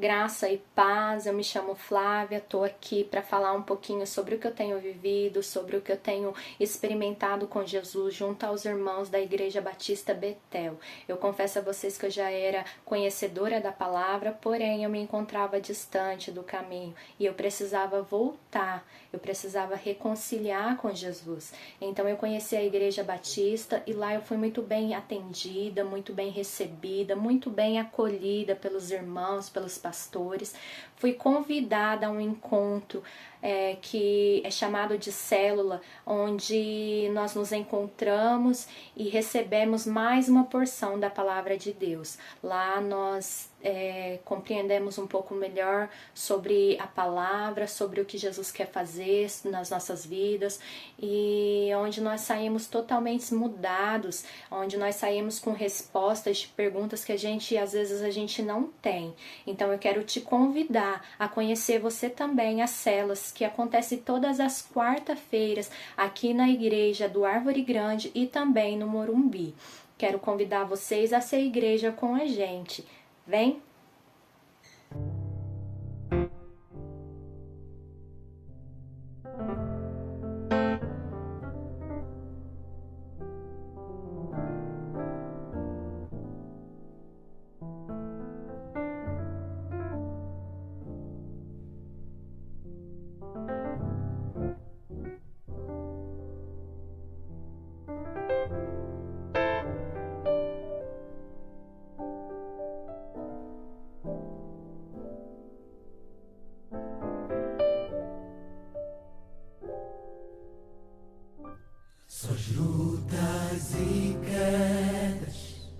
Graça e paz, eu me chamo Flávia, estou aqui para falar um pouquinho sobre o que eu tenho vivido, sobre o que eu tenho experimentado com Jesus junto aos irmãos da Igreja Batista Betel. Eu confesso a vocês que eu já era conhecedora da palavra, porém eu me encontrava distante do caminho e eu precisava voltar, eu precisava reconciliar com Jesus. Então eu conheci a Igreja Batista e lá eu fui muito bem atendida, muito bem recebida, muito bem acolhida pelos irmãos, pelos pastores. Fui convidada a um encontro que é chamado de célula, onde nós nos encontramos e recebemos mais uma porção da palavra de Deus. Lá nós compreendemos um pouco melhor sobre a palavra, sobre o que Jesus quer fazer nas nossas vidas, e onde nós saímos totalmente mudados, onde nós saímos com respostas de perguntas que às vezes a gente não tem. Então eu quero te convidar a conhecer você também as células que acontecem todas as quarta-feiras aqui na igreja do Árvore Grande e também no Morumbi. Quero convidar vocês a ser igreja com a gente. Vem? Sós lutas e quedas,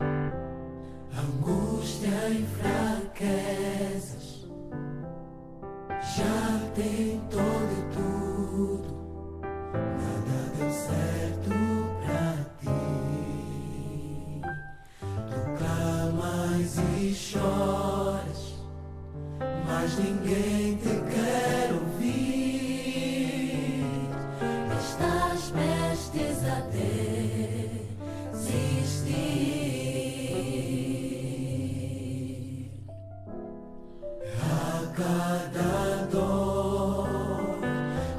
angústia e fraquezas, já tentou de tudo, nada deu certo pra ti. Tu clamas e choras, mas ninguém te quer ouvir. Estás prestes a desistir. A cada dor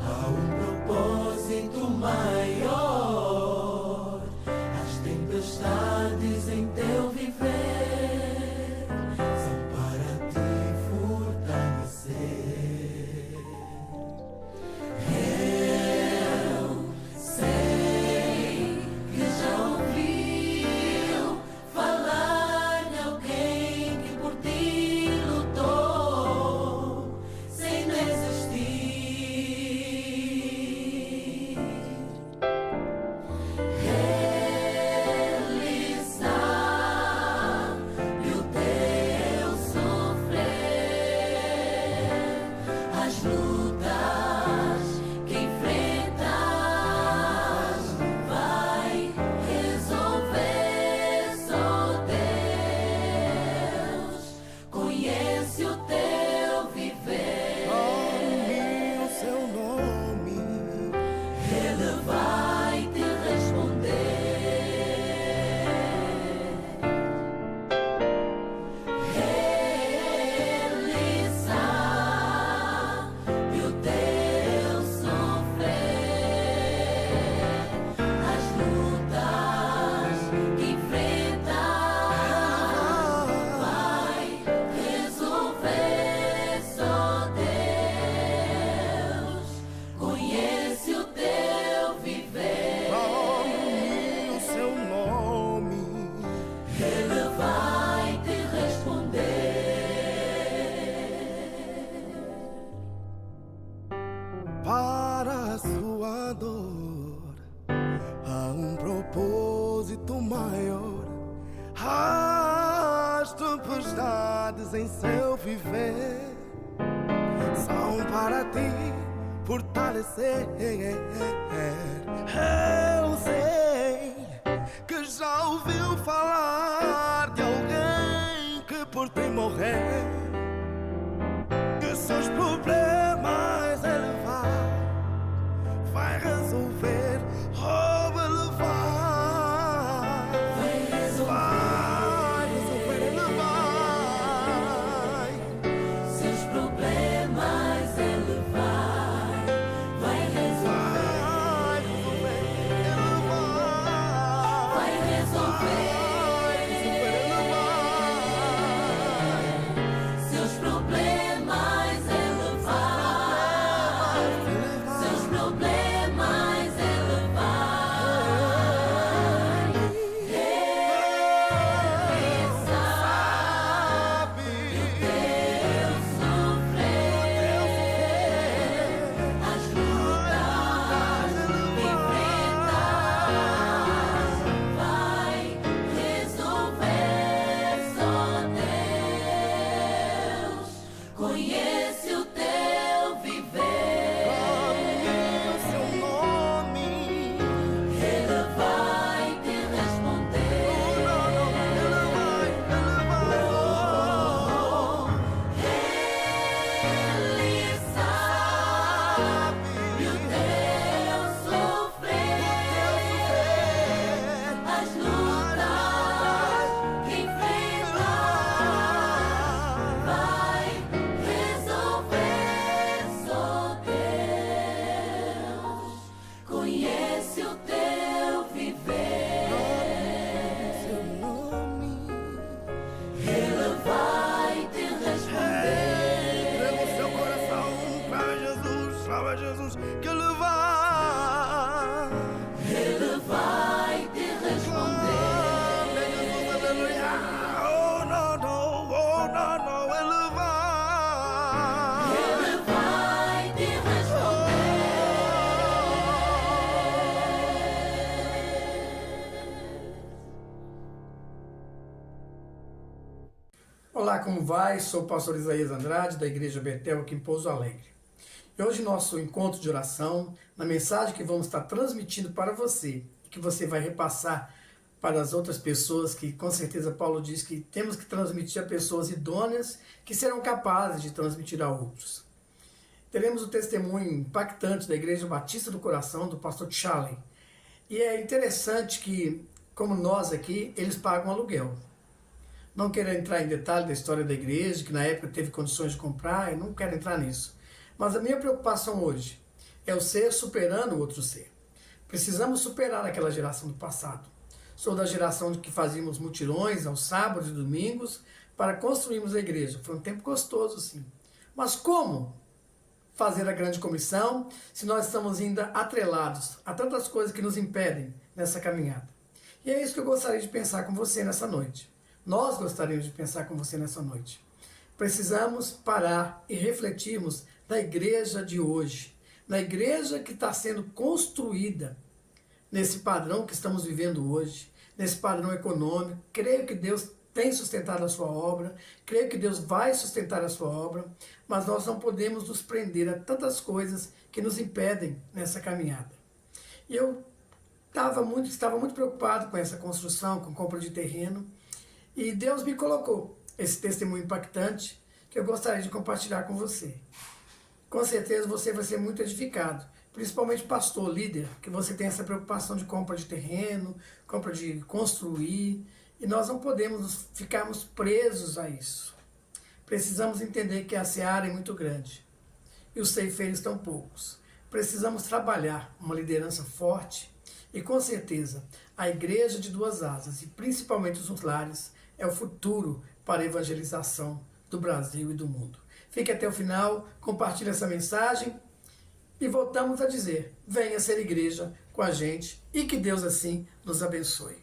há um propósito maior. As tempestades em teu viver são para te fortalecer. Eu sei que já ouviu falar de alguém que por ti lutou sem desistir. Ele sabe o teu sofrer, as lutas que enfrentas, vai resolver. Só Deus conhece o teu viver. O seu nome, Ele vai te responder. Ele sabe o teu sofrer, as lutas que enfrentas, vai resolver. Só Deus conhece o teu viver. o seu nome, Ele vai te responder. para a sua dor há um propósito maior. As tempestades em seu viver são para te fortalecer. Eu sei que já ouviu falar de alguém que por ti morrer, que seus problemas ele vai resolver. Oh, ele Vai resolver. vai resolver, ele vai. seus problemas ele vai, seus problemas ele vai. Ele sabe o teu sofrer, as lutas enfrentar, vai resolver só Deus. Conhece o teu viver, seu nome. ele vai te responder. Ele sabe o teu sofrer, as lutas que enfrentar, vai resolver só Deus. Conhece o teu viver, Seu nome. ele vai te responder. Entrega o seu coração para Jesus, salva Jesus, que Ele vai. Ele vai te responder. Aleluia. Oh, não, Ele vai. Ele vai te responder. Olá, como vai? Sou o pastor Isaías Andrade, da Igreja Betel, aqui em Pouso Alegre. E hoje nosso encontro de oração, na mensagem que vamos estar transmitindo para você, que você vai repassar para as outras pessoas, que com certeza Paulo diz que temos que transmitir a pessoas idôneas que serão capazes de transmitir a outros. Teremos o testemunho impactante da Igreja Batista do Coração, do pastor Charlie. E é interessante que, como nós aqui, eles pagam aluguel. Não quero entrar em detalhe da história da igreja, que na época teve condições de comprar, eu não quero entrar nisso. Mas a minha preocupação hoje é o ser superando o outro ser. Precisamos superar aquela geração do passado. Sou da geração de que fazíamos mutirões aos sábados e domingos para construirmos a igreja. Foi um tempo gostoso, sim. Mas como fazer a grande comissão se nós estamos ainda atrelados a tantas coisas que nos impedem nessa caminhada? E é isso que eu gostaria de pensar com você nessa noite. Nós gostaríamos de pensar com você nessa noite. Precisamos parar e refletirmos na igreja de hoje, na igreja que está sendo construída nesse padrão que estamos vivendo hoje, nesse padrão econômico. Creio que Deus tem sustentado a sua obra, creio que Deus vai sustentar a sua obra, mas nós não podemos nos prender a tantas coisas que nos impedem nessa caminhada. E eu estava muito preocupado com essa construção, com compra de terreno, e Deus me colocou esse testemunho impactante que eu gostaria de compartilhar com você. Com certeza você vai ser muito edificado, principalmente pastor, líder, que você tem essa preocupação de compra de terreno, compra de construir, e nós não podemos ficarmos presos a isso. Precisamos entender que a seara é muito grande e os ceifeiros estão poucos. Precisamos trabalhar uma liderança forte e, com certeza, a igreja de duas asas, e principalmente os lares, é o futuro para a evangelização do Brasil e do mundo. Fique até o final, compartilhe essa mensagem e voltamos a dizer: venha ser igreja com a gente e que Deus assim nos abençoe.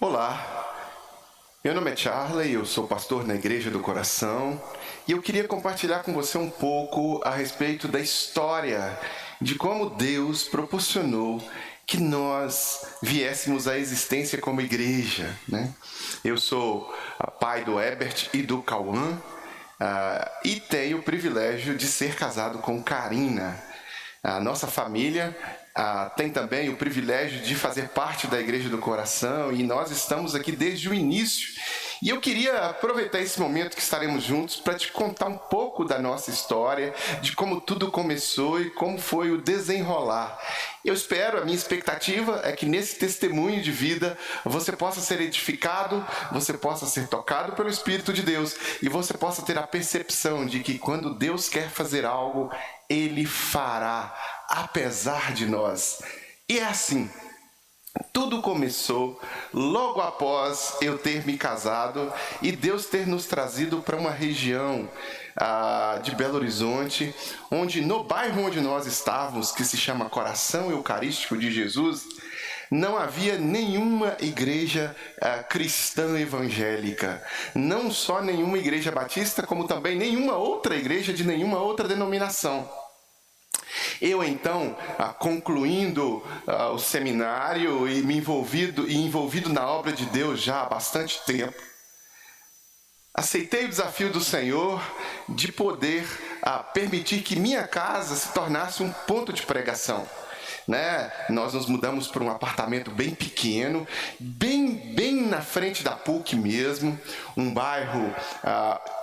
Olá, meu nome é Charlie, eu sou pastor na Igreja do Coração e eu queria compartilhar com você um pouco a respeito da história de como Deus proporcionou que nós viéssemos à existência como igreja, né? Eu sou pai do Herbert e do Cauã e tenho o privilégio de ser casado com Karina. A nossa família tem também o privilégio de fazer parte da Igreja do Coração e nós estamos aqui desde o início. E eu queria aproveitar esse momento que estaremos juntos para te contar um pouco da nossa história, de como tudo começou e como foi o desenrolar. Eu espero, a minha expectativa é que nesse testemunho de vida você possa ser edificado, você possa ser tocado pelo Espírito de Deus e você possa ter a percepção de que quando Deus quer fazer algo, Ele fará, apesar de nós. E é assim. Tudo começou logo após eu ter me casado e Deus ter nos trazido para uma região de Belo Horizonte, onde no bairro onde nós estávamos, que se chama Coração Eucarístico de Jesus, não havia nenhuma igreja cristã evangélica. Não só nenhuma igreja batista, como também nenhuma outra igreja de nenhuma outra denominação. Eu então, concluindo o seminário e me envolvido na obra de Deus já há bastante tempo, aceitei o desafio do Senhor de poder permitir que minha casa se tornasse um ponto de pregação. Nós nos mudamos para um apartamento bem pequeno, bem na frente da PUC mesmo, um bairro,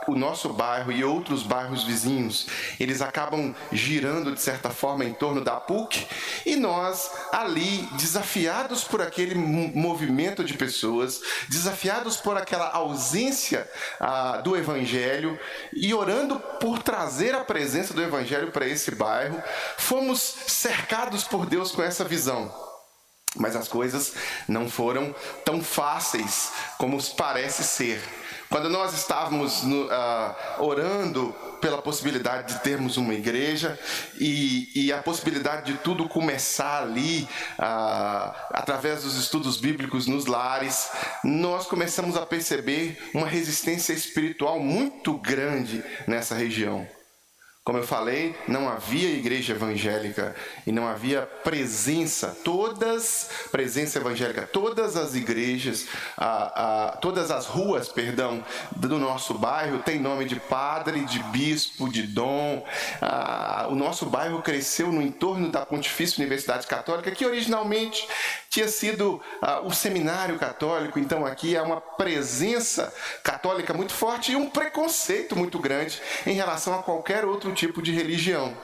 o nosso bairro e outros bairros vizinhos, eles acabam girando de certa forma em torno da PUC e nós ali, desafiados por aquele movimento de pessoas, desafiados por aquela ausência do Evangelho e orando por trazer a presença do Evangelho para esse bairro, fomos cercados por Deus com essa visão. Mas as coisas não foram tão fáceis como parece ser. Quando nós estávamos orando pela possibilidade de termos uma igreja e a possibilidade de tudo começar ali, através dos estudos bíblicos nos lares, nós começamos a perceber uma resistência espiritual muito grande nessa região. Como eu falei, não havia igreja evangélica e não havia presença evangélica. Todas as igrejas, todas as ruas, do nosso bairro tem nome de padre, de bispo, de dom. O nosso bairro cresceu no entorno da Pontifícia Universidade Católica, que originalmente tinha sido o seminário católico. Então aqui há uma presença católica muito forte e um preconceito muito grande em relação a qualquer outro tipo de religião.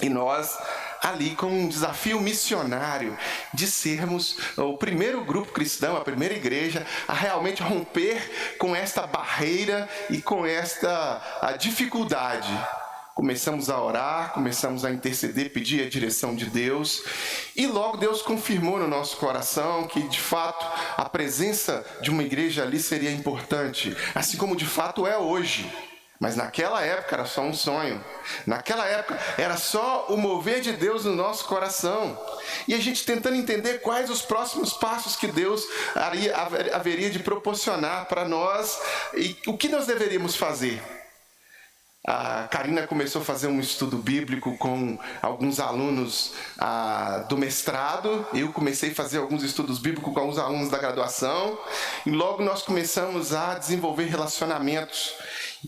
E nós, ali com um desafio missionário de sermos o primeiro grupo cristão, a primeira igreja a realmente romper com esta barreira e com esta dificuldade. Começamos a orar, começamos a interceder, pedir a direção de Deus e logo Deus confirmou no nosso coração que de fato a presença de uma igreja ali seria importante, assim como de fato é hoje. Mas naquela época era só um sonho. Naquela época era só o mover de Deus no nosso coração. E a gente tentando entender quais os próximos passos que Deus haveria de proporcionar para nós e o que nós deveríamos fazer. A Karina começou a fazer um estudo bíblico com alguns alunos do mestrado. Eu comecei a fazer alguns estudos bíblicos com alguns alunos da graduação. E logo nós começamos a desenvolver relacionamentos.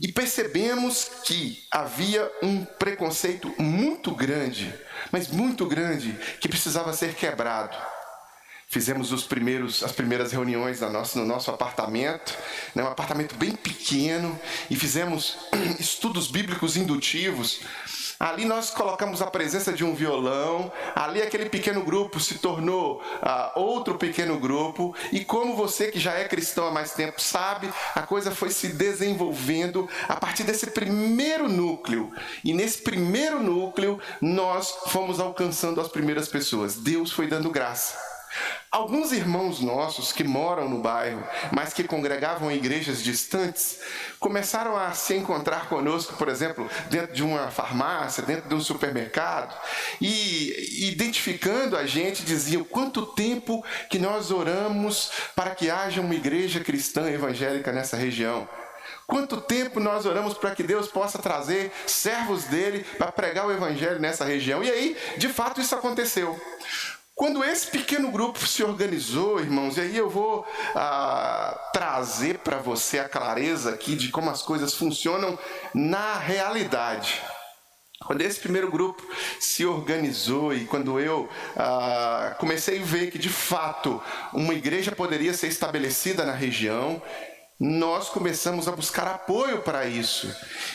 E percebemos que havia um preconceito muito grande, mas muito grande, que precisava ser quebrado. Fizemos as primeiras reuniões no nosso apartamento, um apartamento bem pequeno, e fizemos estudos bíblicos indutivos. Ali nós colocamos a presença de um violão, ali aquele pequeno grupo se tornou outro pequeno grupo, e como você que já é cristão há mais tempo sabe, a coisa foi se desenvolvendo a partir desse primeiro núcleo. E nesse primeiro núcleo nós fomos alcançando as primeiras pessoas. Deus foi dando graça. Alguns irmãos nossos que moram no bairro, mas que congregavam em igrejas distantes, começaram a se encontrar conosco, por exemplo, dentro de uma farmácia, dentro de um supermercado, e identificando a gente, diziam: quanto tempo que nós oramos para que haja uma igreja cristã evangélica nessa região. Quanto tempo nós oramos para que Deus possa trazer servos dele para pregar o evangelho nessa região. E aí, de fato, isso aconteceu. Quando esse pequeno grupo se organizou, irmãos, e aí eu vou trazer para você a clareza aqui de como as coisas funcionam na realidade. Quando esse primeiro grupo se organizou e quando eu comecei a ver que, de fato, uma igreja poderia ser estabelecida na região, nós começamos a buscar apoio para isso.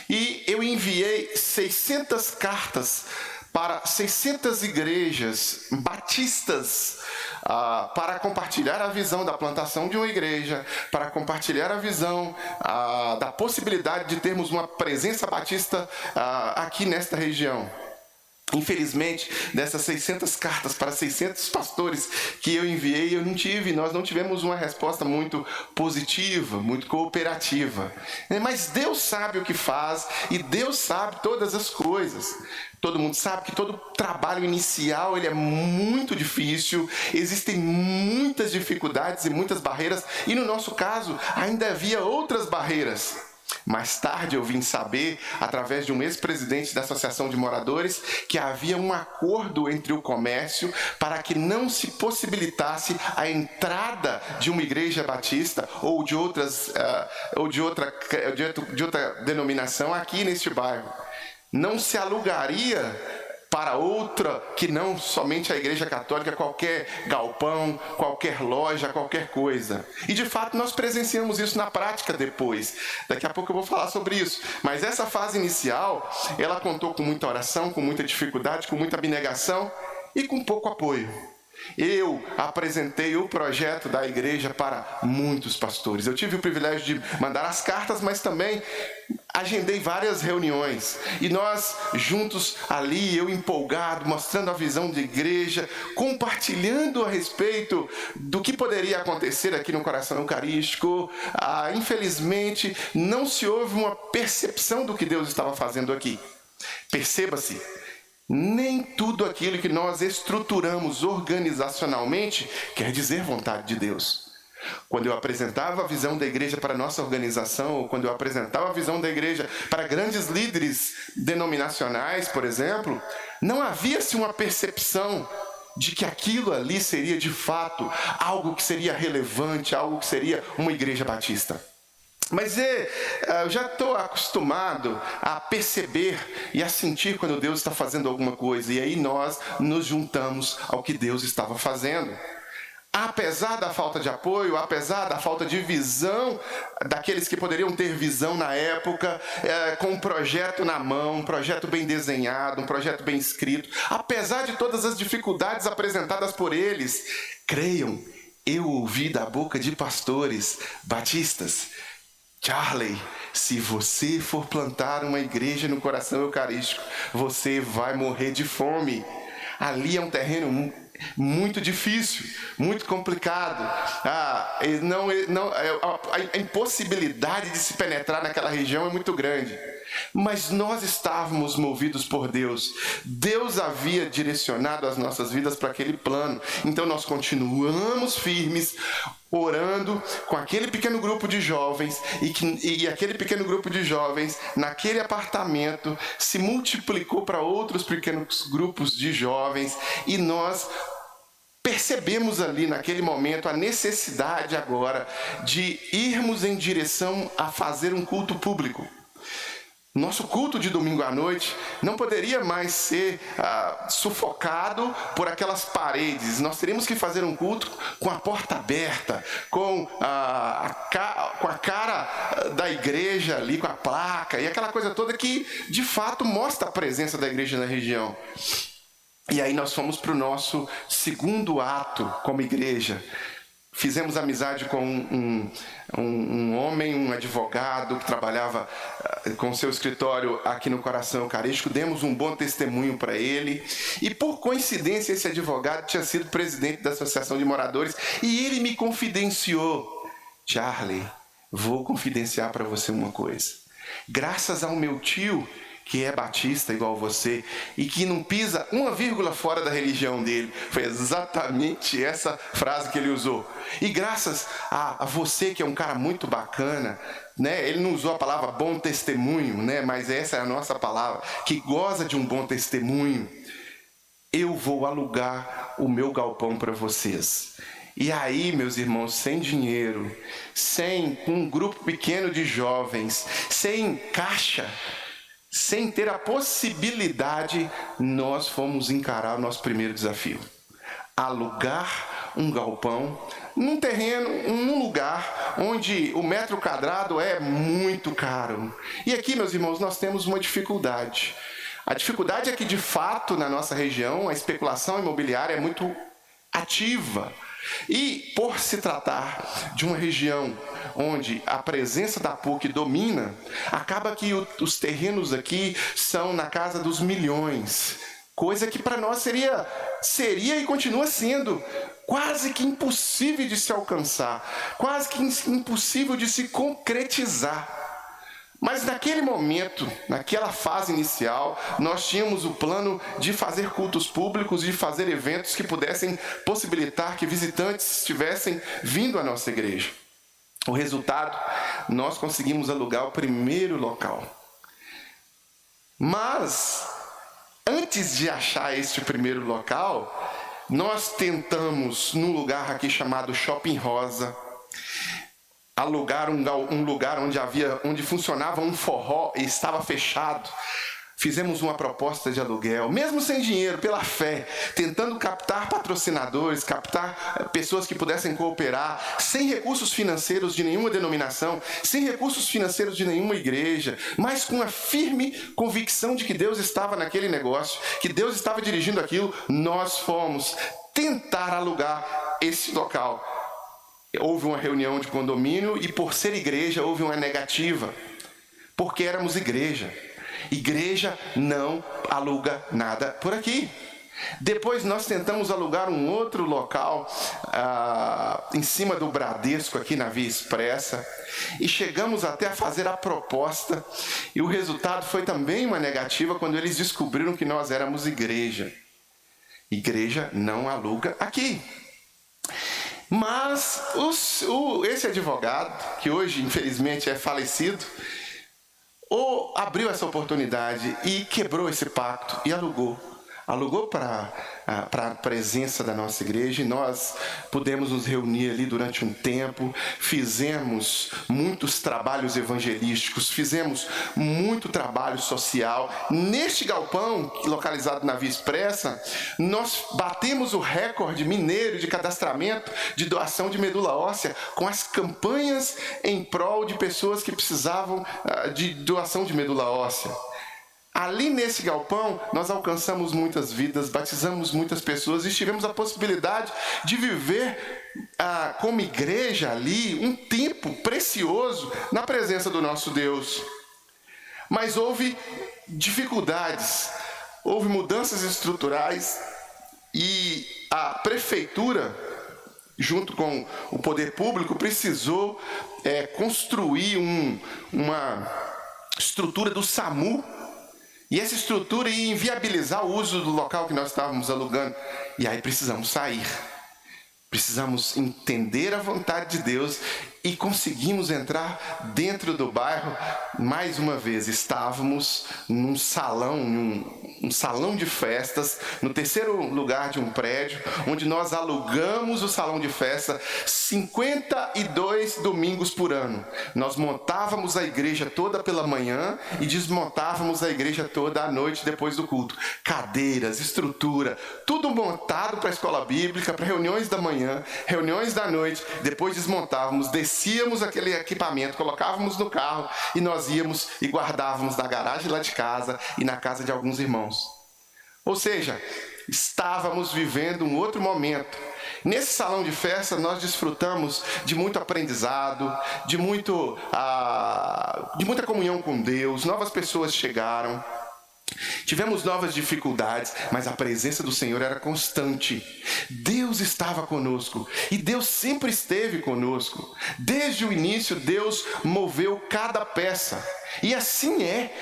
E eu enviei 600 cartas para 600 igrejas batistas, para compartilhar a visão da plantação de uma igreja, para compartilhar a visão da possibilidade de termos uma presença batista aqui nesta região. Infelizmente, dessas 600 cartas para 600 pastores que eu enviei, nós não tivemos uma resposta muito positiva, muito cooperativa. Mas Deus sabe o que faz e Deus sabe todas as coisas. Todo mundo sabe que todo trabalho inicial ele é muito difícil, existem muitas dificuldades e muitas barreiras, e no nosso caso ainda havia outras barreiras. Mais tarde eu vim saber, através de um ex-presidente da Associação de Moradores, que havia um acordo entre o comércio para que não se possibilitasse a entrada de uma igreja batista ou de outra denominação aqui neste bairro. Não se alugaria para outra que não somente a Igreja Católica, qualquer galpão, qualquer loja, qualquer coisa. E de fato nós presenciamos isso na prática depois. Daqui a pouco eu vou falar sobre isso. Mas essa fase inicial, ela contou com muita oração, com muita dificuldade, com muita abnegação e com pouco apoio. Eu apresentei o projeto da igreja para muitos pastores. Eu tive o privilégio de mandar as cartas, mas também agendei várias reuniões. E nós juntos ali, eu empolgado, mostrando a visão de igreja, compartilhando a respeito do que poderia acontecer aqui no Coração Eucarístico. Infelizmente, não se houve uma percepção do que Deus estava fazendo aqui. Perceba-se, nem tudo aquilo que nós estruturamos organizacionalmente quer dizer vontade de Deus. Quando eu apresentava a visão da igreja para a nossa organização, ou quando eu apresentava a visão da igreja para grandes líderes denominacionais, por exemplo, não havia-se uma percepção de que aquilo ali seria de fato algo que seria relevante, algo que seria uma igreja batista. Mas eu já estou acostumado a perceber e a sentir quando Deus está fazendo alguma coisa. E aí nós nos juntamos ao que Deus estava fazendo. Apesar da falta de apoio, apesar da falta de visão daqueles que poderiam ter visão na época, com um projeto na mão, um projeto bem desenhado, um projeto bem escrito, apesar de todas as dificuldades apresentadas por eles, creiam, eu ouvi da boca de pastores batistas: Charlie, se você for plantar uma igreja no Coração Eucarístico, você vai morrer de fome. Ali é um terreno muito difícil, muito complicado. A impossibilidade de se penetrar naquela região é muito grande. Mas nós estávamos movidos por Deus. Deus havia direcionado as nossas vidas para aquele plano. Então nós continuamos firmes, orando com aquele pequeno grupo de jovens, e aquele pequeno grupo de jovens, naquele apartamento, se multiplicou para outros pequenos grupos de jovens, e nós percebemos ali naquele momento a necessidade agora de irmos em direção a fazer um culto público. Nosso culto de domingo à noite não poderia mais ser sufocado por aquelas paredes. Nós teríamos que fazer um culto com a porta aberta, com a cara da igreja ali, com a placa e aquela coisa toda que de fato mostra a presença da igreja na região. E aí nós fomos para o nosso segundo ato como igreja. Fizemos amizade com um homem, um advogado que trabalhava com seu escritório aqui no Coração Eucarístico. Demos um bom testemunho para ele. E por coincidência esse advogado tinha sido presidente da Associação de Moradores. E ele me confidenciou: Charlie, vou confidenciar para você uma coisa. Graças ao meu tio, que é batista igual você, e que não pisa uma vírgula fora da religião dele. Foi exatamente essa frase que ele usou. E graças a você, que é um cara muito bacana, né? Ele não usou a palavra bom testemunho, né? Mas essa é a nossa palavra, que goza de um bom testemunho. Eu vou alugar o meu galpão para vocês. E aí, meus irmãos, sem dinheiro, sem um grupo pequeno de jovens, sem caixa, sem ter a possibilidade, nós fomos encarar o nosso primeiro desafio: alugar um galpão, num terreno, num lugar onde o metro quadrado é muito caro. E aqui, meus irmãos, nós temos uma dificuldade. A dificuldade é que, de fato, na nossa região, a especulação imobiliária é muito ativa. E, por se tratar de uma região onde a presença da PUC domina, acaba que os terrenos aqui são na casa dos milhões, coisa que para nós seria e continua sendo quase que impossível de se alcançar, quase que impossível de se concretizar. Mas naquele momento, naquela fase inicial, nós tínhamos o plano de fazer cultos públicos, de fazer eventos que pudessem possibilitar que visitantes estivessem vindo à nossa igreja. O resultado, nós conseguimos alugar o primeiro local. Mas, antes de achar este primeiro local, nós tentamos, num lugar aqui chamado Shopping Rosa, alugar um lugar onde funcionava um forró e estava fechado. Fizemos uma proposta de aluguel, mesmo sem dinheiro, pela fé, tentando captar patrocinadores, captar pessoas que pudessem cooperar, sem recursos financeiros de nenhuma denominação, sem recursos financeiros de nenhuma igreja, mas com a firme convicção de que Deus estava naquele negócio, que Deus estava dirigindo aquilo. Nós fomos tentar alugar esse local. Houve uma reunião de condomínio e, por ser igreja, houve uma negativa, porque éramos igreja. Igreja não aluga nada por aqui. Depois nós tentamos alugar um outro local em cima do Bradesco, aqui na Via Expressa, e chegamos até a fazer a proposta, e o resultado foi também uma negativa quando eles descobriram que nós éramos igreja. Igreja não aluga aqui. Mas esse advogado, que hoje infelizmente é falecido, abriu essa oportunidade e quebrou esse pacto e alugou para a presença da nossa igreja, e nós pudemos nos reunir ali durante um tempo, fizemos muitos trabalhos evangelísticos, fizemos muito trabalho social. Neste galpão, localizado na Via Expressa, nós batemos o recorde mineiro de cadastramento de doação de medula óssea, com as campanhas em prol de pessoas que precisavam de doação de medula óssea. Ali nesse galpão, nós alcançamos muitas vidas, batizamos muitas pessoas e tivemos a possibilidade de viver como igreja ali um tempo precioso na presença do nosso Deus. Mas houve dificuldades, houve mudanças estruturais e a prefeitura, junto com o poder público, precisou construir uma estrutura do SAMU. E essa estrutura ia inviabilizar o uso do local que nós estávamos alugando. E aí precisamos sair. Precisamos entender a vontade de Deus e conseguimos entrar dentro do bairro. Mais uma vez, estávamos num salão, um salão de festas, no terceiro lugar de um prédio, onde nós alugamos o salão de festa 52 domingos por ano. Nós montávamos a igreja toda pela manhã e desmontávamos a igreja toda à noite depois do culto. Cadeiras, estrutura, tudo montado para a escola bíblica, para reuniões da manhã, reuniões da noite. Depois desmontávamos, descíamos aquele equipamento, colocávamos no carro e nós íamos e guardávamos na garagem lá de casa e na casa de alguns irmãos. Ou seja, estávamos vivendo um outro momento. Nesse salão de festa nós desfrutamos de muito aprendizado, de muita comunhão com Deus. Novas pessoas chegaram, tivemos novas dificuldades, mas a presença do Senhor era constante. Deus estava conosco e Deus sempre esteve conosco. Desde o início Deus moveu cada peça, e assim é.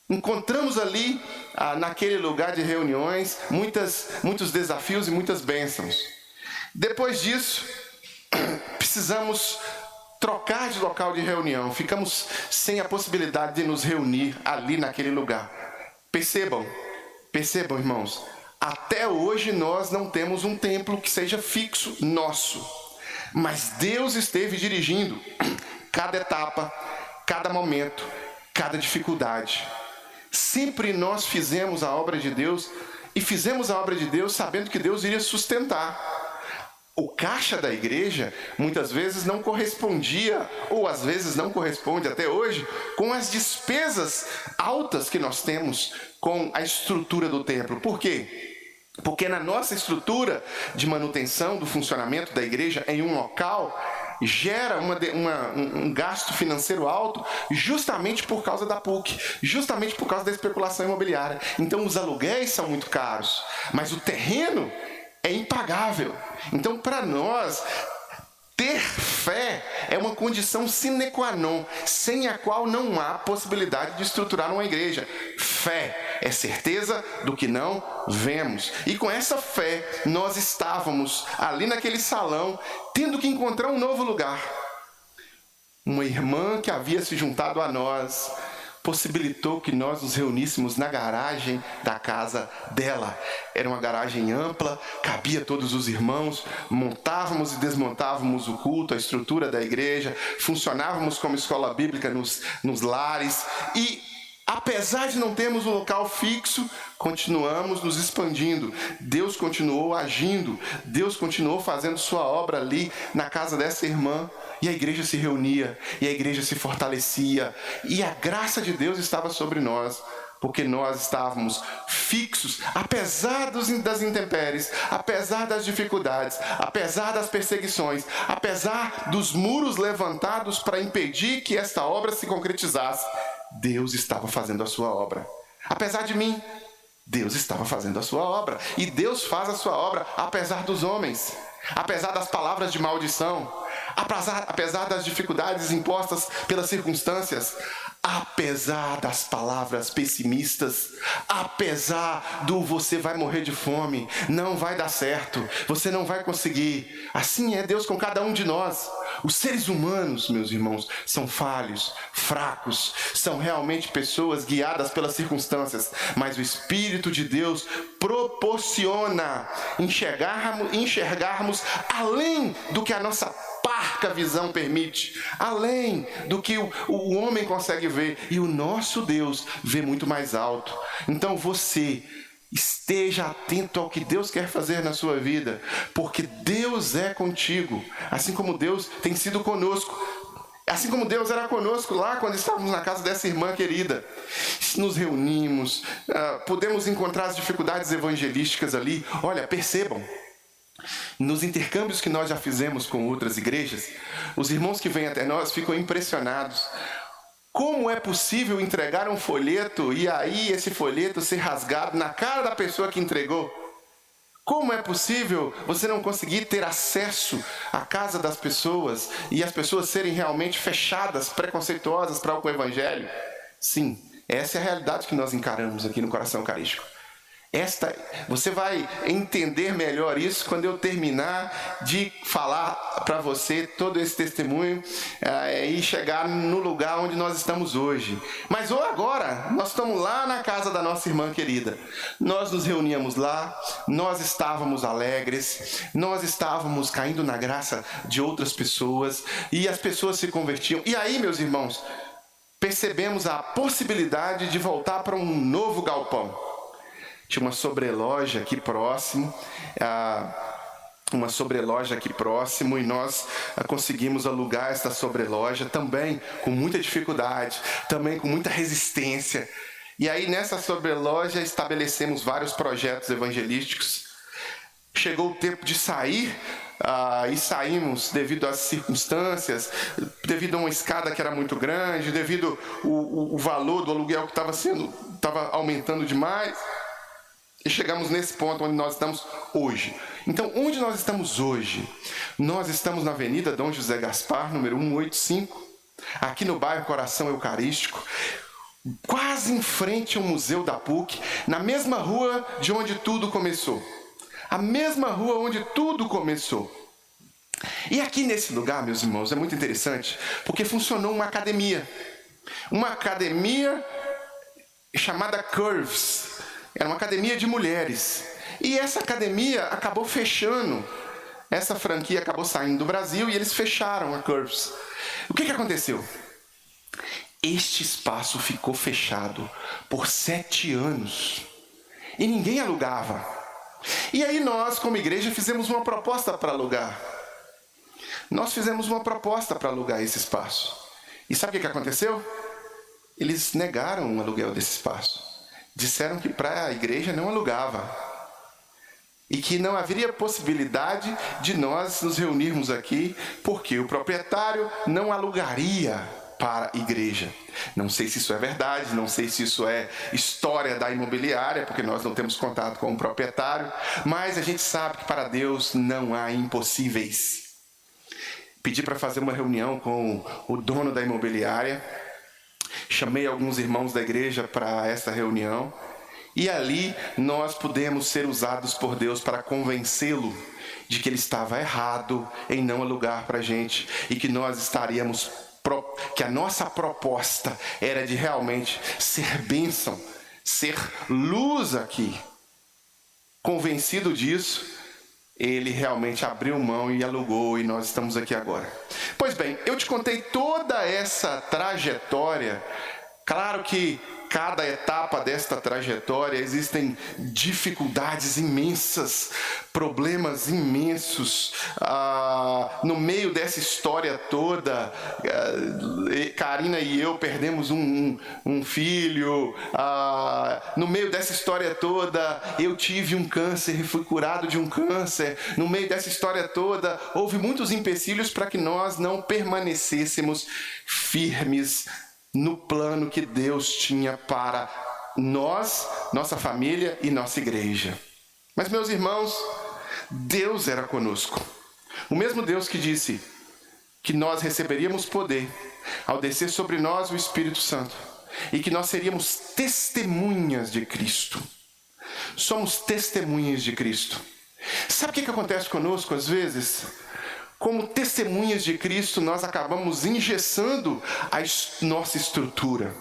Encontramos ali, naquele lugar de reuniões, muitos desafios e muitas bênçãos. Depois disso, precisamos trocar de local de reunião. Ficamos sem a possibilidade de nos reunir ali naquele lugar. Percebam, irmãos, até hoje nós não temos um templo que seja fixo nosso. Mas Deus esteve dirigindo cada etapa, cada momento, cada dificuldade. Sempre nós fizemos a obra de Deus e fizemos a obra de Deus sabendo que Deus iria sustentar. O caixa da igreja muitas vezes não correspondia, ou às vezes não corresponde até hoje, com as despesas altas que nós temos com a estrutura do templo. Por quê? Porque na nossa estrutura de manutenção do funcionamento da igreja em um local, gera um gasto financeiro alto justamente por causa da PUC, justamente por causa da especulação imobiliária. Então os aluguéis são muito caros, mas o terreno é impagável. Então, para nós, ter fé é uma condição sine qua non, sem a qual não há possibilidade de estruturar uma igreja. Fé é certeza do que não vemos. E com essa fé, nós estávamos ali naquele salão, tendo que encontrar um novo lugar. Uma irmã que havia se juntado a nós possibilitou que nós nos reuníssemos na garagem da casa dela. Era uma garagem ampla, cabia todos os irmãos, montávamos e desmontávamos o culto, a estrutura da igreja, funcionávamos como escola bíblica nos lares e, apesar de não termos um local fixo, continuamos nos expandindo. Deus continuou agindo, Deus continuou fazendo sua obra ali na casa dessa irmã. E a igreja se reunia, e a igreja se fortalecia, e a graça de Deus estava sobre nós, porque nós estávamos fixos, apesar das intempéries, apesar das dificuldades, apesar das perseguições, apesar dos muros levantados para impedir que esta obra se concretizasse. Deus estava fazendo a sua obra. Apesar de mim, Deus estava fazendo a sua obra. E Deus faz a sua obra apesar dos homens, apesar das palavras de maldição, apesar das dificuldades impostas pelas circunstâncias, apesar das palavras pessimistas, apesar do você vai morrer de fome, não vai dar certo, você não vai conseguir. Assim é Deus com cada um de nós. Os seres humanos, meus irmãos, são falhos, fracos, são realmente pessoas guiadas pelas circunstâncias, mas o Espírito de Deus proporciona enxergarmos além do que a nossa parca visão permite, além do que o homem consegue ver, e o nosso Deus vê muito mais alto. Então você esteja atento ao que Deus quer fazer na sua vida, porque Deus é contigo, assim como Deus tem sido conosco, assim como Deus era conosco lá quando estávamos na casa dessa irmã querida. Nos reunimos, podemos encontrar as dificuldades evangelísticas ali. Olha, percebam, nos intercâmbios que nós já fizemos com outras igrejas, os irmãos que vêm até nós ficam impressionados. Como é possível entregar um folheto e aí esse folheto ser rasgado na cara da pessoa que entregou? Como é possível você não conseguir ter acesso à casa das pessoas e as pessoas serem realmente fechadas, preconceituosas para o evangelho? Sim, essa é a realidade que nós encaramos aqui no Coração Eucarístico. Você vai entender melhor isso quando eu terminar de falar para você todo esse testemunho e chegar no lugar onde nós estamos hoje. Mas agora, nós estamos lá na casa da nossa irmã querida. Nós nos reuníamos lá, nós estávamos alegres, nós estávamos caindo na graça de outras pessoas e as pessoas se convertiam. E aí, meus irmãos, percebemos a possibilidade de voltar para um novo galpão. Tinha uma sobreloja aqui próximo, e nós conseguimos alugar esta sobreloja também com muita dificuldade, também com muita resistência. E aí nessa sobreloja estabelecemos vários projetos evangelísticos. Chegou o tempo de sair, e saímos devido às circunstâncias, devido a uma escada que era muito grande, devido o valor do aluguel que estava aumentando demais. E chegamos nesse ponto onde nós estamos hoje. Então, onde nós estamos hoje? Nós estamos na Avenida Dom José Gaspar, número 185, aqui no bairro Coração Eucarístico, quase em frente ao Museu da PUC, na mesma rua de onde tudo começou. A mesma rua onde tudo começou. E aqui nesse lugar, meus irmãos, é muito interessante, porque funcionou uma academia chamada Curves. Era uma academia de mulheres. E essa academia acabou fechando. Essa franquia acabou saindo do Brasil e eles fecharam a Curves. O que aconteceu? Este espaço ficou fechado por 7 anos. e ninguém alugava. E aí nós, como igreja, fizemos uma proposta para alugar. Nós fizemos uma proposta para alugar esse espaço. E sabe o que aconteceu? Eles negaram o aluguel desse espaço. Disseram que para a igreja não alugava. E que não haveria possibilidade de nós nos reunirmos aqui, porque o proprietário não alugaria para a igreja. Não sei se isso é verdade, não sei se isso é história da imobiliária, porque nós não temos contato com o proprietário, mas a gente sabe que para Deus não há impossíveis. Pedi para fazer uma reunião com o dono da imobiliária, chamei alguns irmãos da igreja para essa reunião, e ali nós pudemos ser usados por Deus para convencê-lo de que ele estava errado em não alugar para a gente, e que nós estaríamos, que a nossa proposta era de realmente ser bênção, ser luz aqui. Convencido disso, ele realmente abriu mão e alugou, e nós estamos aqui agora. Pois bem, eu te contei toda essa trajetória. Claro que cada etapa desta trajetória existem dificuldades imensas, problemas imensos. No meio dessa história toda, Karina e eu perdemos um filho. No meio dessa história toda, eu tive um câncer e fui curado de um câncer. No meio dessa história toda, houve muitos empecilhos para que nós não permanecêssemos firmes no plano que Deus tinha para nós, nossa família e nossa igreja. Mas, meus irmãos, Deus era conosco. O mesmo Deus que disse que nós receberíamos poder ao descer sobre nós o Espírito Santo e que nós seríamos testemunhas de Cristo. Somos testemunhas de Cristo. Sabe o que acontece conosco às vezes? Como testemunhas de Cristo, nós acabamos engessando a nossa estrutura.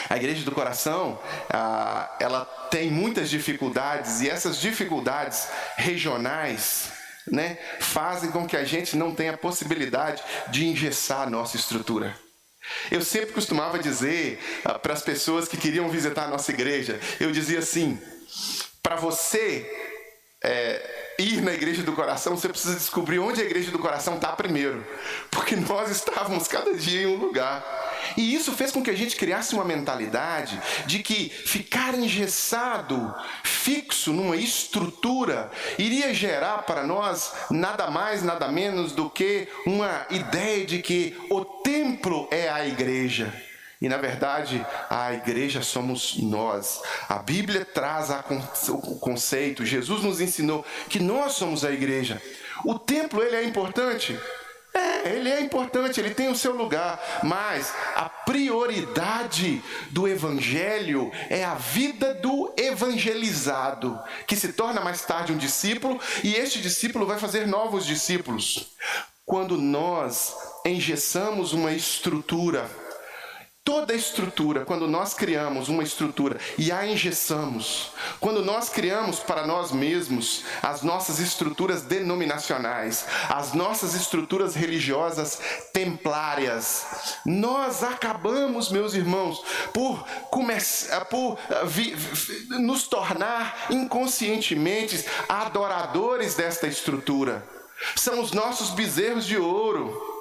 A Igreja do Coração, ela tem muitas dificuldades, e essas dificuldades regionais, né, fazem com que a gente não tenha possibilidade de engessar a nossa estrutura. Eu sempre costumava dizer para as pessoas que queriam visitar a nossa igreja, eu dizia assim: para você ir na Igreja do Coração, você precisa descobrir onde a Igreja do Coração está primeiro, porque nós estávamos cada dia em um lugar. E isso fez com que a gente criasse uma mentalidade de que ficar engessado, fixo numa estrutura, iria gerar para nós nada mais, nada menos do que uma ideia de que o templo é a igreja. E, na verdade, a igreja somos nós. A Bíblia traz o conceito, Jesus nos ensinou que nós somos a igreja. O templo, ele é importante? Ele é importante, ele tem o seu lugar, mas a prioridade do evangelho é a vida do evangelizado, que se torna mais tarde um discípulo, e este discípulo vai fazer novos discípulos. Quando nós engessamos uma estrutura, toda estrutura, quando nós criamos uma estrutura e a engessamos, quando nós criamos para nós mesmos as nossas estruturas denominacionais, as nossas estruturas religiosas templárias, nós acabamos, meus irmãos, por nos tornar inconscientemente adoradores desta estrutura. São os nossos bezerros de ouro.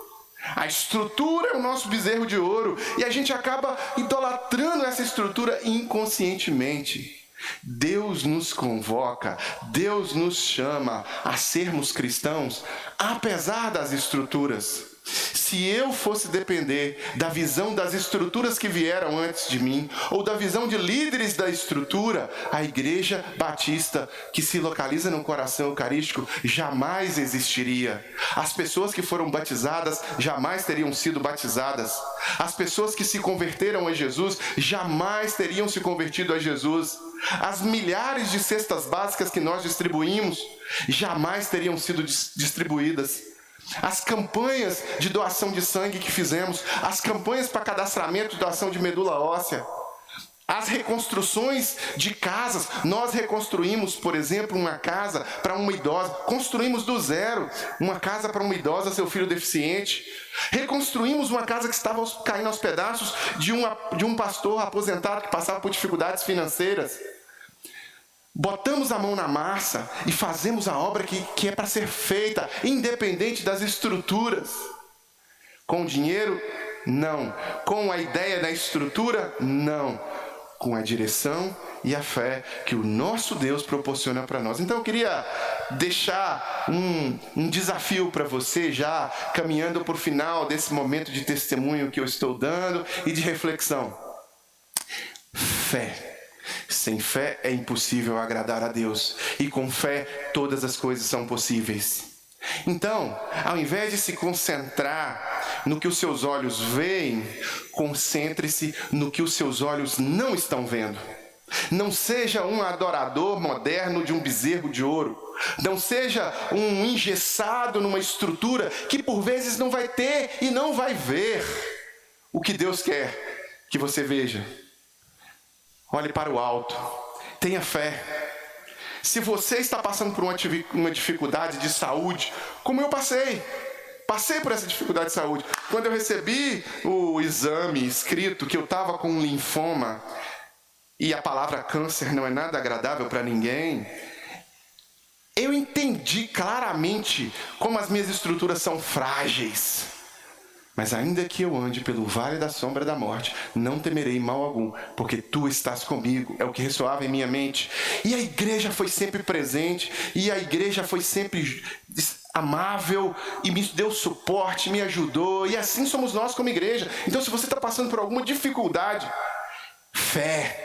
A estrutura é o nosso bezerro de ouro, e a gente acaba idolatrando essa estrutura inconscientemente. Deus nos convoca, Deus nos chama a sermos cristãos, apesar das estruturas. Se eu fosse depender da visão das estruturas que vieram antes de mim, ou da visão de líderes da estrutura, a Igreja Batista, que se localiza no coração eucarístico, jamais existiria. As pessoas que foram batizadas jamais teriam sido batizadas. As pessoas que se converteram a Jesus jamais teriam se convertido a Jesus. As milhares de cestas básicas que nós distribuímos jamais teriam sido distribuídas. As campanhas de doação de sangue que fizemos, as campanhas para cadastramento de doação de medula óssea, as reconstruções de casas. Nós reconstruímos, por exemplo, uma casa para uma idosa, construímos do zero uma casa para uma idosa, seu filho deficiente. Reconstruímos uma casa que estava caindo aos pedaços de um pastor aposentado que passava por dificuldades financeiras. botamos a mão na massa e fazemos a obra que é para ser feita, independente das estruturas. Com dinheiro? Não. Com a ideia da estrutura? Não. Com a direção e a fé que o nosso Deus proporciona para nós. Então eu queria deixar um desafio para você, já caminhando para o final desse momento de testemunho que eu estou dando e de reflexão. Fé. Sem fé é impossível agradar a Deus, e com fé todas as coisas são possíveis. Então, ao invés de se concentrar no que os seus olhos veem, concentre-se no que os seus olhos não estão vendo. Não seja um adorador moderno de um bezerro de ouro. Não seja um engessado numa estrutura que por vezes não vai ter e não vai ver o que Deus quer que você veja. Olhe para o alto. Tenha fé. Se você está passando por uma dificuldade de saúde, como eu passei por essa dificuldade de saúde. Quando eu recebi o exame escrito que eu estava com um linfoma, e a palavra câncer não é nada agradável para ninguém, eu entendi claramente como as minhas estruturas são frágeis. Mas ainda que eu ande pelo vale da sombra da morte, não temerei mal algum, porque tu estás comigo. É o que ressoava em minha mente. E a igreja foi sempre presente, e a igreja foi sempre amável, e me deu suporte, me ajudou, e assim somos nós como igreja. Então se você está passando por alguma dificuldade, fé.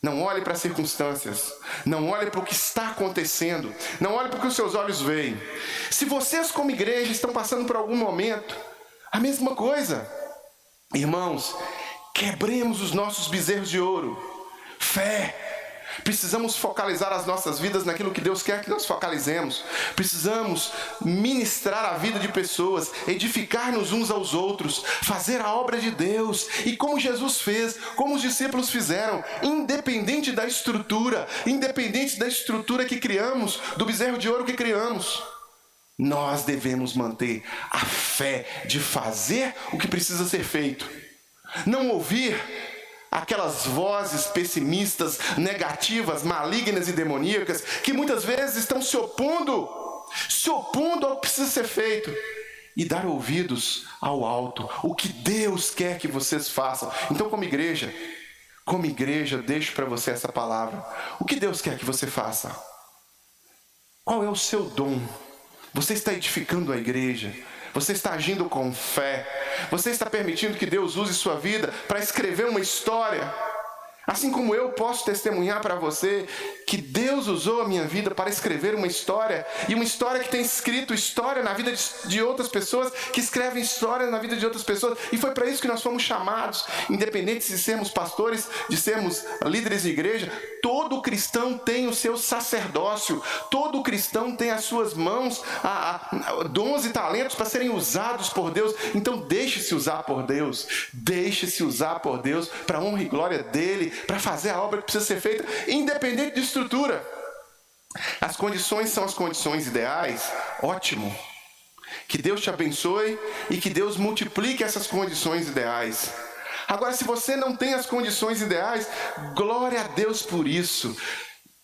Não olhe para as circunstâncias, não olhe para o que está acontecendo, não olhe para o que os seus olhos veem. Se vocês como igreja estão passando por algum momento, a mesma coisa. Irmãos, quebremos os nossos bezerros de ouro. Fé. Precisamos focalizar as nossas vidas naquilo que Deus quer que nós focalizemos. Precisamos ministrar a vida de pessoas, edificar-nos uns aos outros, fazer a obra de Deus. E como Jesus fez, como os discípulos fizeram, independente da estrutura que criamos, do bezerro de ouro que criamos. Nós devemos manter a fé de fazer o que precisa ser feito. Não ouvir aquelas vozes pessimistas, negativas, malignas e demoníacas que muitas vezes estão se opondo ao que precisa ser feito. E dar ouvidos ao alto, o que Deus quer que vocês façam. Então, como igreja, deixo para você essa palavra. O que Deus quer que você faça? Qual é o seu dom? Você está edificando a igreja? Você está agindo com fé? Você está permitindo que Deus use sua vida para escrever uma história? Assim como eu posso testemunhar para você que Deus usou a minha vida para escrever uma história, e uma história que tem escrito história na vida de outras pessoas, que escrevem história na vida de outras pessoas, e foi para isso que nós fomos chamados, independente de sermos pastores, de sermos líderes de igreja. Todo cristão tem o seu sacerdócio, todo cristão tem as suas mãos, dons e talentos para serem usados por Deus. Então deixe-se usar por Deus, para a honra e glória dele, para fazer a obra que precisa ser feita, independente de estrutura. As condições são as condições ideais, ótimo. Que Deus te abençoe e que Deus multiplique essas condições ideais. Agora, se você não tem as condições ideais, glória a Deus por isso.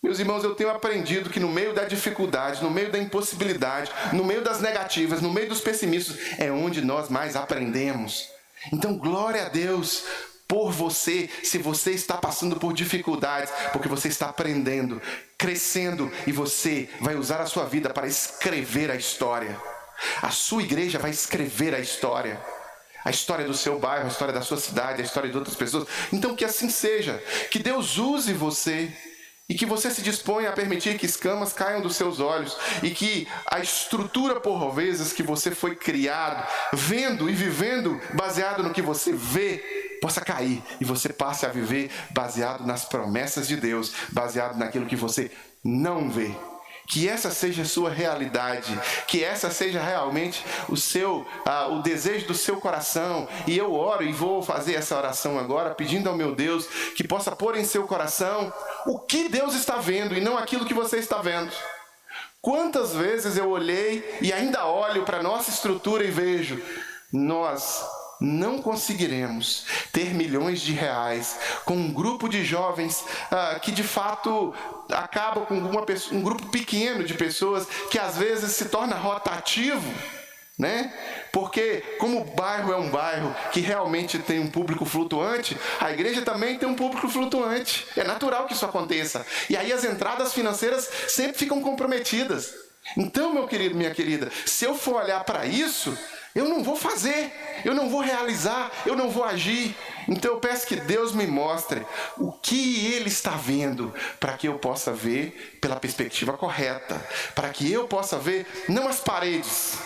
Meus irmãos, eu tenho aprendido que no meio da dificuldade, no meio da impossibilidade, no meio das negativas, no meio dos pessimistas, é onde nós mais aprendemos. Então, glória a Deus por você, se você está passando por dificuldades, porque você está aprendendo, crescendo, e você vai usar a sua vida para escrever a história. A sua igreja vai escrever a história do seu bairro, a história da sua cidade, a história de outras pessoas. Então que assim seja, que Deus use você, e que você se disponha a permitir que escamas caiam dos seus olhos, e que a estrutura por vezes que você foi criado, vendo e vivendo baseado no que você vê, possa cair, e você passe a viver baseado nas promessas de Deus, baseado naquilo que você não vê. Que essa seja a sua realidade, que essa seja realmente o desejo do seu coração. E eu oro e vou fazer essa oração agora, pedindo ao meu Deus que possa pôr em seu coração o que Deus está vendo e não aquilo que você está vendo. Quantas vezes eu olhei e ainda olho para a nossa estrutura e vejo, nós não conseguiremos ter milhões de reais com um grupo de jovens que de fato acaba com um grupo pequeno de pessoas que às vezes se torna rotativo, né? Porque como o bairro é um bairro que realmente tem um público flutuante, a igreja também tem um público flutuante. É natural que isso aconteça. E aí as entradas financeiras sempre ficam comprometidas. Então, meu querido, minha querida, se eu for olhar para isso, eu não vou fazer, eu não vou realizar, eu não vou agir. Então eu peço que Deus me mostre o que Ele está vendo, para que eu possa ver pela perspectiva correta, para que eu possa ver não as paredes,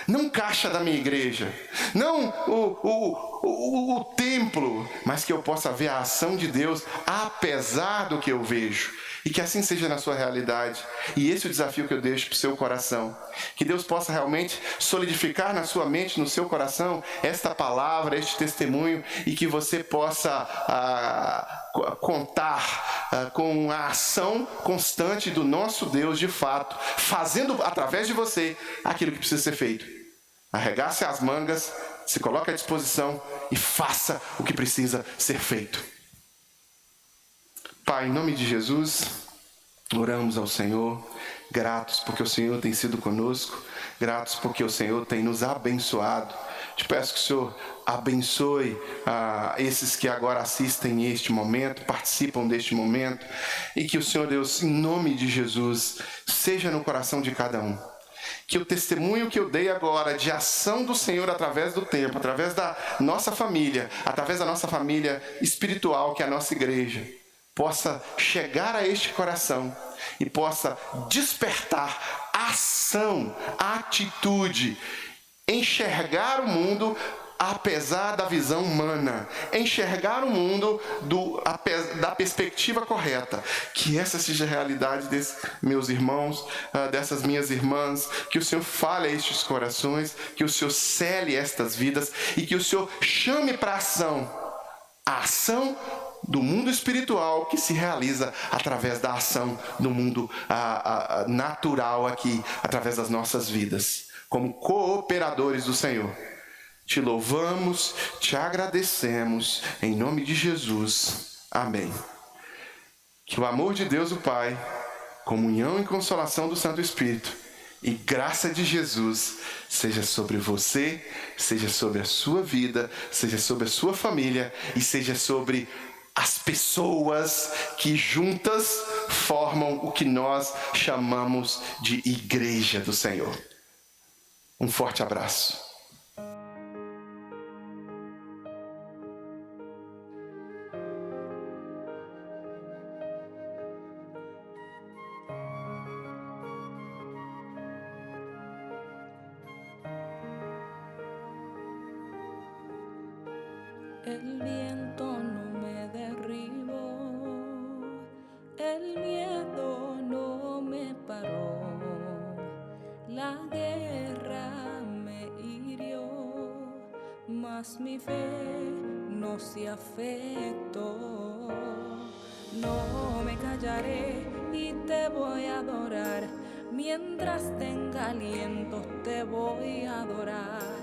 não caixa da minha igreja, não o templo, mas que eu possa ver a ação de Deus apesar do que eu vejo. E que assim seja na sua realidade. E esse é o desafio que eu deixo para o seu coração. Que Deus possa realmente solidificar na sua mente, no seu coração, esta palavra, este testemunho, e que você possa contar com a ação constante do nosso Deus de fato, fazendo através de você aquilo que precisa ser feito. Arregace as mangas, se coloque à disposição e faça o que precisa ser feito. Pai, em nome de Jesus, oramos ao Senhor, gratos porque o Senhor tem sido conosco, gratos porque o Senhor tem nos abençoado. Te peço que o Senhor abençoe esses que agora assistem este momento, participam deste momento, e que o Senhor Deus, em nome de Jesus, seja no coração de cada um. Que o testemunho que eu dei agora de ação do Senhor através do tempo, através da nossa família espiritual, que é a nossa igreja, possa chegar a este coração e possa despertar ação, atitude, enxergar o mundo apesar da visão humana, enxergar o mundo da perspectiva correta. Que essa seja a realidade desses meus irmãos, dessas minhas irmãs, que o Senhor fale a estes corações, que o Senhor cele estas vidas e que o Senhor chame para a ação do mundo espiritual que se realiza através da ação do mundo natural aqui, através das nossas vidas, como cooperadores do Senhor. Te louvamos, te agradecemos, em nome de Jesus. Amém. Que o amor de Deus o Pai, comunhão e consolação do Santo Espírito e graça de Jesus seja sobre você, seja sobre a sua vida, seja sobre a sua família e seja sobre as pessoas que juntas formam o que nós chamamos de Igreja do Senhor. Um forte abraço. El viento no me derribó, el miedo no me paró, la guerra me hirió, mas mi fe no se afectó. No me callaré y te voy a adorar, mientras tenga aliento te voy a adorar.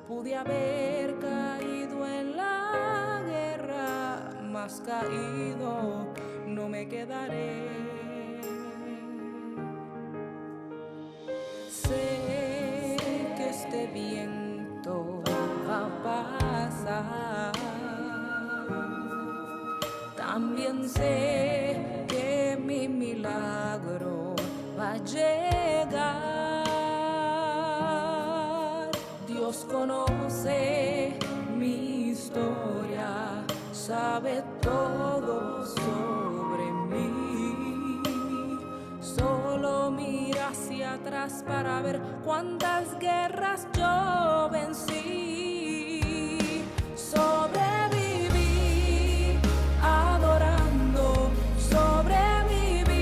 Pude haber caído en la guerra, mas caído no me quedaré. Sé que este viento va a pasar, también sé que mi milagro va a llegar. Dios conoce mi historia, sabe todo sobre mí. Solo mira hacia atrás para ver cuántas guerras yo vencí. Sobreviví adorando, sobreviví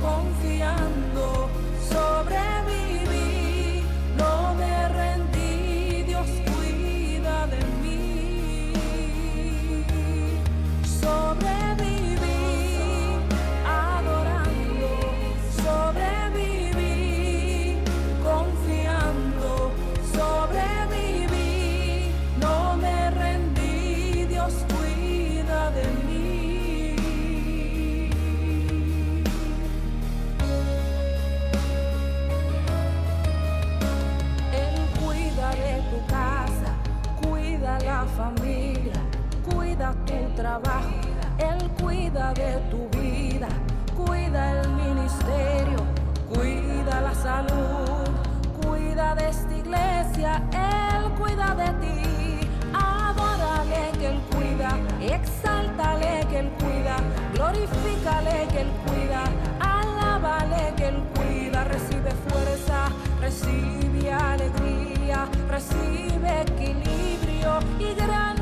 confiando, sobreviví, no me rendí, Dios cuida de mí. Sobreviví adorando, sobreviví confiando, sobreviví. cuida tu trabajo, Él cuida de tu vida, cuida el ministerio, cuida la salud, cuida de esta iglesia, Él cuida de ti. Adórale que Él cuida, exáltale que Él cuida, glorifícale que Él cuida, alábale que Él cuida. Recibe fuerza, recibe alegría, recibe equilibrio y gran